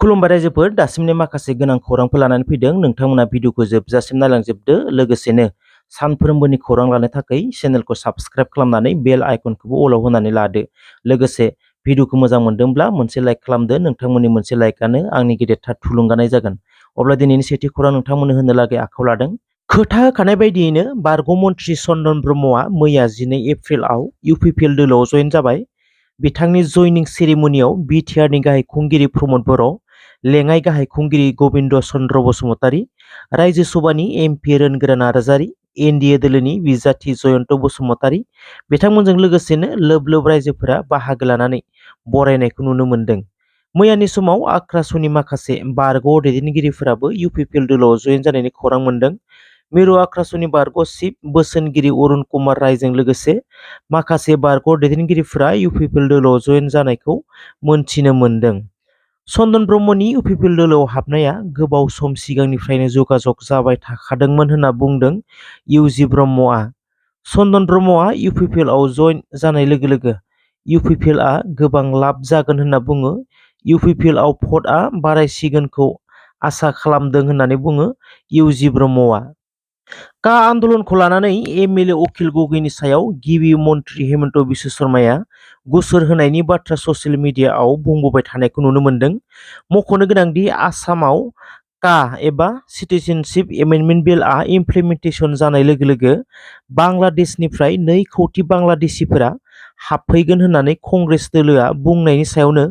खुलुमबाय रायजोफोर दासिमनि माखासे गोनां खौरांफोर लानानै फैदों नोंथांमोना भिडिअखौ जोबजासिम नायलांजोबदो लोगोसेनो सानफ्रोमबोनि खौरां लानो थाखाय चेनेलखौ साबस्क्राइब खालामनानै बेल आइकनखौबो अलाव होनानै लादो लोगोसे भिडिअखौ मोजां मोनदोंब्ला मोनसे लाइक खालामदो नोंथांमोननि मोनसे लाइकआनो आंनि गेदेरथार थुलुंगानाय जागोन अब्ला दिनैनि सेथि खौरां नोंथांमोननो होनो लागै आखायाव लादों खोथा होखानाय बायदियैनो बारग' मन्थ्रि चन्दन ब्रह्मआ मैया 12 एप्रिलाव इउपिपिएल दोलोआव जयेन जाबाय बिथांनि जयनिं सेरेमनियाव बिटिआरनि गाहाय खुंगिरि प्रमद बर' लेङाइ गाहाय खुंगिरि गबिन्द चन्द्र बसुमतारी रायजो सभानि एमपि रोनगोरा नार्जारी एनडिए दोलोनि बिजाथि जयन्त बसुमतारी बिथांमोनजों लोगोसेनो लोब लोब रायजोफोरा बाहागो लानानै बरायनायखौ नुनो मोन्दों। मैयानि समाव आक्रासनि माखासे बारग' दैदेनगिरिफोराबो इउपिपिएल दोलोआव जयेन जानायनि खौरां मोन्दों। मिरु आक्रासनि बारग' चिफ बोसोनगिरि अरुण कुमार रायजों लोगोसे माखासे बारग' दैदेनगिरिफोरा इउपिपिएल दोलोआव जयेन जानायखौ मोनथिनो मोन्दों। चन्दन ब्रह्मनि इउपिपिएल दोलोआव हाबनाया गोबाव सम सिगांनिफ्रायनो जगाजग जाबाय थाखादोंमोन होनना बुंदों इउजि ब्रह्मआ। चन्दन ब्रह्मआ इउपिपिएलआव जयेन जानाय लोगो लोगो इउपिपिएलआ गोबां लाब जागोन होनना बुङो। इउपिपिएलआव भटआ बारायसिगोनखौ आसा खालामदों होननानै बुङो इउजि ब्रह्मआ। का आन्दोलनखौ लानानै एमएलए अखिल गगैनि सायाव गिबि मन्थ्रि हेमन्त बिश्व शर्माया गुसुर होनायनि बाथ्रा ससियेल मिडियाआव बुंबोबाय थानायखौ नुनो मोन्दों। मख'नो गोनांदि आसामाव का एबा सिटिजेनशिप एमेन्डमेन्ट बिलआ इमप्लिमेन्टेसन जानाय लोगो लोगो बांलादेशनिफ्राय 2 कौटि बांलादेशिफोरा हाबफैगोन होननानै कंग्रेस दोलोआ बुंनायनि सायावनो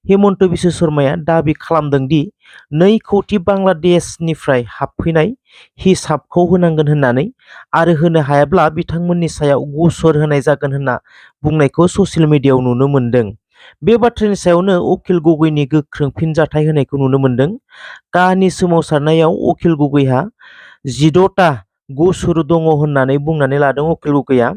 हेमन्त बिश्व शर्माया दाबि खालामदों दि 2 कौटि बांलादेशनिफ्राय हाबफैनाय हिसाबखौ होनांगोन होननानै आरो होनो हायाब्ला बिथांमोननि सायाव गुसुर होनाय जागोन होनना बुंनायखौ ससियेल मिडियाआव नुनो मोन्दों। बे बाथ्रानि सायावनो अखिल गगैनि गोख्रों फिनजाथाय होनायखौ नुनो मोन्दों। कानि सोमावसारनायाव अखिल गगैहा 16टा गुसुर दङ होननानै बुंनानै लादों अखिल गगैया।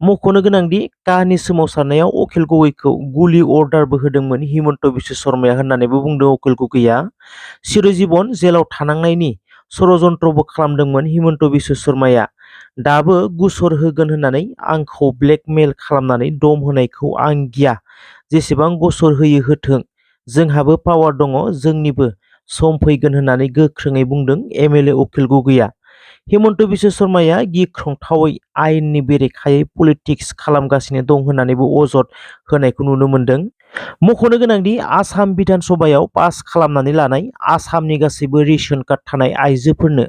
मख'नो गोनांदि कानि सोमावसारनायाव अखिल गगैखौ गुलि अर्डारबो होदोंमोन हिमन्त बिश्व शर्माया होननानैबो बुंदों अखिल गगैया। चिरजीबन जेलाव थानांनायनि षड़यन्त्रबो खालामदोंमोन हिमन्त बिश्व शर्माया। दाबो गुसुर होगोन होननानै आंखौ ब्लेकमेल खालामनानै दम होनायखौ आं गिया जेसेबां गुसुर होयो होथों जोंहाबो पावार दङ जोंनिबो सम फैगोन होननानै गोख्रोङै बुंदों एमएलए अखिल गगैया। हिमन्त बिश्व शर्माया गिख्रंथावै आयेननि बेरेखायै पलिटिक्स खालामगासिनो दं होननानैबो अजद होनायखौ नुनो मोन्दों। मख'नो गोनांदि आसाम बिधान सभायाव पास खालामनानै लानाय आसामनि गासैबो रेशन कार्ड थानाय आइजोफोरनो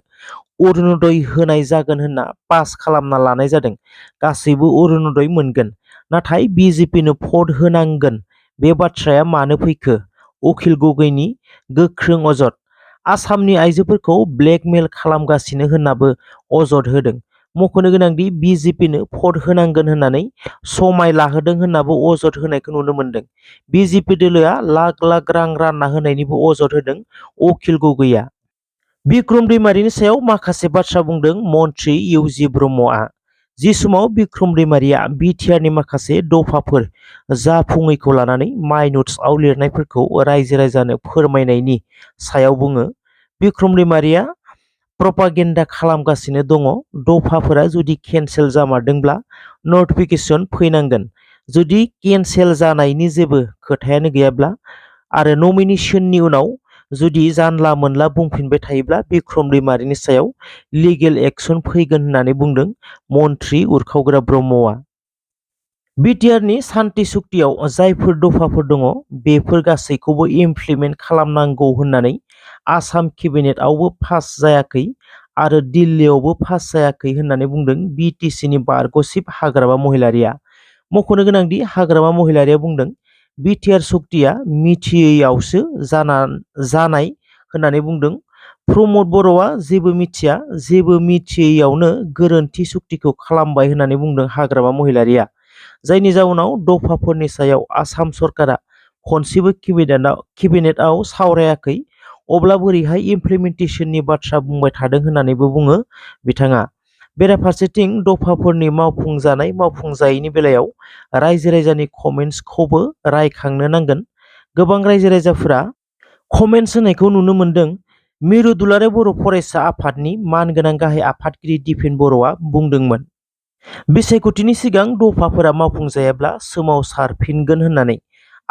अरुणोदय होनाय जागोन होनना पास खालामना लानाय जादों। गासैबो अरुणोदय मोनगोन नाथाय बिजेपिनो भट होनांगोन बे बाथ्राया मानो फैखो? अखिल गगैनि गोख्रों अजद। आसामनि आइजोफोरखौ ब्लेकमेल खालामगासिनो होननाबो अजद होदों। मख'नो गोनांदि बिजेपिनो भट होनांगोन होननानै समाय लाहोदों होननाबो अजद होनायखौ नुनो मोन्दों। बिजेपि दोलोआ लाख लाख रां रानना होनायनिबो अजद होदों अखिल गगैया। बिक्रम दैमारिनि सायाव माखासे बाथ्रा बुंदों मन्थ्रि इउजि ब्रह्मआ। जि समाव बिक्रम दैमारिया बिटिआरनि माखासे दफाफोर जाफुङैखौ लानानै माइनट्सआव लिरनायफोरखौ रायजो राजानो फोरमायनायनि सायाव बुङो। बिक्रम दैमारिया प्रपागेन्डा खालामगासिनो दङ। दफाफोरा जुदि केन्सेल जामारदोंब्ला नटिफिकेसन फैनांगोन। जुदि केन्सेल जानायनि जेबो खोथायानो गैयाब्ला आरो नमिनेसननि उनाव जुदि जानला मोनला बुंफिनबाय थायोब्ला बिक्रम दैमारिनि सायाव लिगेल एक्सन फैगोन होननानै बुंदों मन्थ्रि उरखावग्रा ब्रह्मआ। बिटिआरनि सान्ति सुक्तियाव जायफोर दफाफोर दङ बेफोर गासैखौबो इमप्लिमेन्ट खालामनांगौ होननानै आसाम केबिनेटआवबो पास जायाखै आरो दिल्लीयावबो पास जायाखै होननानै बुंदों बिटिसिनि बारग' चिफ हाग्रामा महिलारिया। मख'नो गोनांदि हाग्रामा महिलारिया बुंदों बिटिआर सुक्तिया मिथियैयावसो जानाय होननानै बुंदों। प्रमद बर'आ जेबो मिथिया जेबो मिथियैयावनो गोरोन्थि सुक्तिखौ खालामबाय होननानै बुंदों हाग्रामा महिलारिया। जायनि जाउनाव दफाफोरनि सायाव आसाम सरकारा खनसेबो केबिनेटआव सावरायाखै अब्ला बोरैहाय इमप्लिमेन्टेसननि बाथ्रा बुंबाय थादों होननानैबो बुङो बिथाङा। बेराफारसेथिं दफाफोरनि मावफुंजायैनि बेलायाव रायजो राजानि कमेन्ट्सखौबो रायखांनो नांगोन। गोबां रायजो राजाफोरा कमेन्ट्स होनायखौ नुनो मोन्दों। मिरु दुलाराय बर' फरायसा आफादनि मानगोनां गाहाय आफादगिरि दिपेन बर'आ बुंदोंमोन बिसायख'थिनि सिगां दफाफोरा मावफुंजायाब्ला सोमावसारफिनगोन होननानै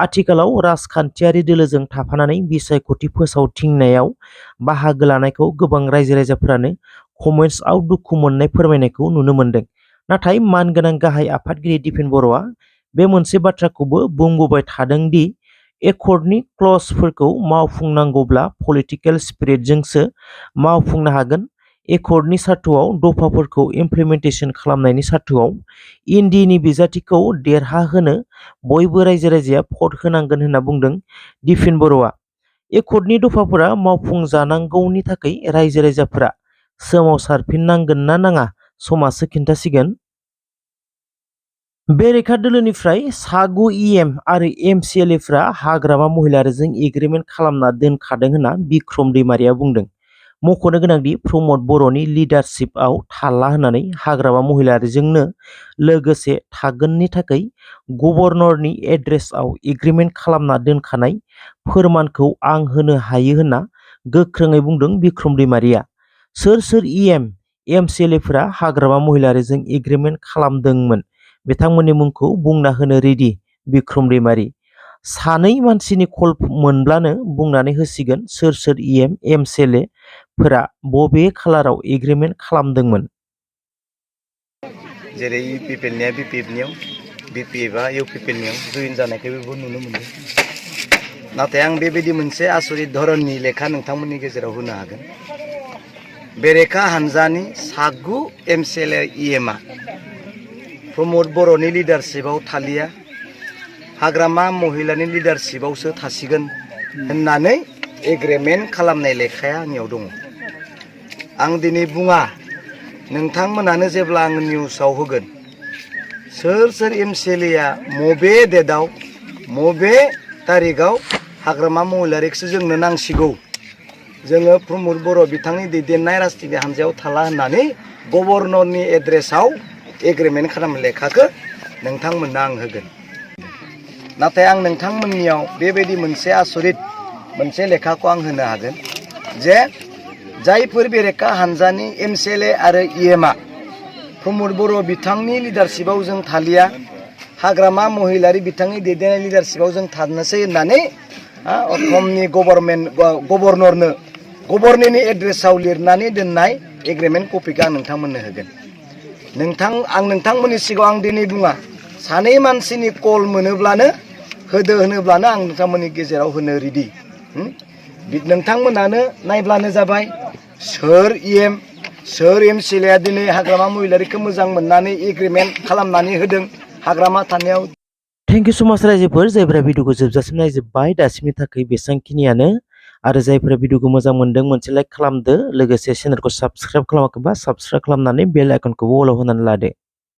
आथिखालाव राजखान्थियारि दोलोजों थाफानानै बिसायख'थि फोसावथिंनायाव बाहागो लानायखौ गोबां रायजो-राजाफोरानो कमेन्ट्सआव दुखु मोननाय फोरमायनायखौ नुनो मोन्दों। नाथाय मानगोनां गाहाय आफादगिरि दिपेन बर'आ बे मोनसे बाथ्राखौबो बुंबोबाय थादों दि एकर्डनि क्लजफोरखौ मावफुंनांगौब्ला पलिटिकेल स्पिरिटजोंसो मावफुंनो हागोन। एकर्डनि सार्थ'आव दफाफोरखौ इमप्लिमेन्टेसन खालामनायनि सार्थ'आव इन्डीनि बिजाथिखौ देरहाहोनो बयबो रायजो-राजाया भट होनांगोन होनना बुंदों दिपेन बर'आ। एकर्डनि दफाफोरा मावफुंजानांगौनि थाखाय रायजो-राजाफोरा सोमावसारफिननांगोन ना नाङा समासो खिन्थासिगोन। बेरेखा दोलोनिफ्राय सा 9 इएम आरो एमसिएलएफोरा हाग्रामा महिलारिजों एग्रिमेन्ट खालामना दोनखादों होनना बिक्रम दैमारिया बुंदों। मख'नो गोनांदि प्रमद बर'नि लिडारशिपआव थाला होननानै हाग्रामा महिलारिजोंनो लोगोसे थागोननि थाखाय गभर्नरनि एड्रेसआव एग्रिमेन्ट खालामना दोनखानाय फोरमानखौ आं होनो हायो होनना गोख्रोङै बुंदों बिक्रम दैमारिया। सोर सोर इएम एमसिएलएफोरा हाग्रामा महिलारिजों एग्रिमेन्ट खालामदोंमोन बिथांमोननि मुंखौ बुंना होनो रेडि बिक्रम दैमारि। 2 मानसिनि कल मोनब्लानो बुंनानै होसिगोन सोर सोर इएम एमसिएलएफोरा बबे खालाराव एग्रिमेन्ट खालामदोंमोन। जेरै इउपिपिएलनिया बिपिएफनियाव, बिपिएफआ इउपिपिएलनियाव जइन जानायखौबो नुनो मोनदों। नाथाय आं बेबायदि मोनसे आसरित धरननि लेखा नोंथांमोननि गेजेराव होनो हागोन। बेरेखा हानजानि सा 9 एमसिएलए इएमआ प्रमद बर'नि लिडारशिपआव थालिया, हाग्रामा महिलानि लिडारशिपआवसो थासिगोन होननानै एग्रिमेन्ट खालामनाय लेखाया आंनियाव दङ। आं दिनै बुङा, नोंथांमोनानो जेब्ला आं निउसाव होगोन सोर सोर एमसिएलएआ मबे डेटआव मबे तारिखआव हाग्रामा महिलारिखौसो जोंनो नांसिगौ, जोङो प्रमद बर' बिथांनि दैदेननाय राजनिति हान्जायाव थाला होननानै गभर्नरनि एड्रेसआव एग्रिमेन्ट खालामनाय लेखाखौ नोंथांमोननो आं होगोन। नाथाय आं नोंथांमोननियाव बेबायदि मोनसे आसरित मोनसे लेखाखौ आं होनो हागोन जे जायफोर बेरेखा हानजानि एमसिएलए आरो इएमआ प्रमद बर' बिथांनि लिडारशिपआव जों थालिया, हाग्रामा महिलारि बिथांनि दैदेननाय लिडारशिपआव जों थानोसै होननानै असमनि गभर्नरनि एड्रेसआव लिरनानै दोननाय एग्रिमेन्ट कपिखौ आं नोंथांमोननो होगोन। आं नोंथांमोननि सिगाङाव आं दिनै बुङा, 2 मानसिनि कल मोनोब्लानो होनोब्लानो आं नोंथांमोननि गेजेराव होनो रेडि। नोंथांमोनानो नायब्लानो जाबाय सोर इएम सोर एमसिएलएआ दिनै हाग्रामा महिलारिखौ मोजां मोननानै एग्रिमेन्ट खालामनानै होदों हाग्रामा थानायाव। थेंक इउ सो माच रायजोफोर, जायफोरा भिडिअखौ जोबजासिम नायजोब्बाय दासिमनि थाखाय बेसांखिनियानो। आरो जायफोरा भिडिअखौ मोजां मोनदों मोनसे लाइक खालामदो, लोगोसे चेनेलखौ साबस्क्राइब खालामाखैबा साबस्क्राइब खालामनानै बेल आइकनखौबो अलाव होनानै लादो।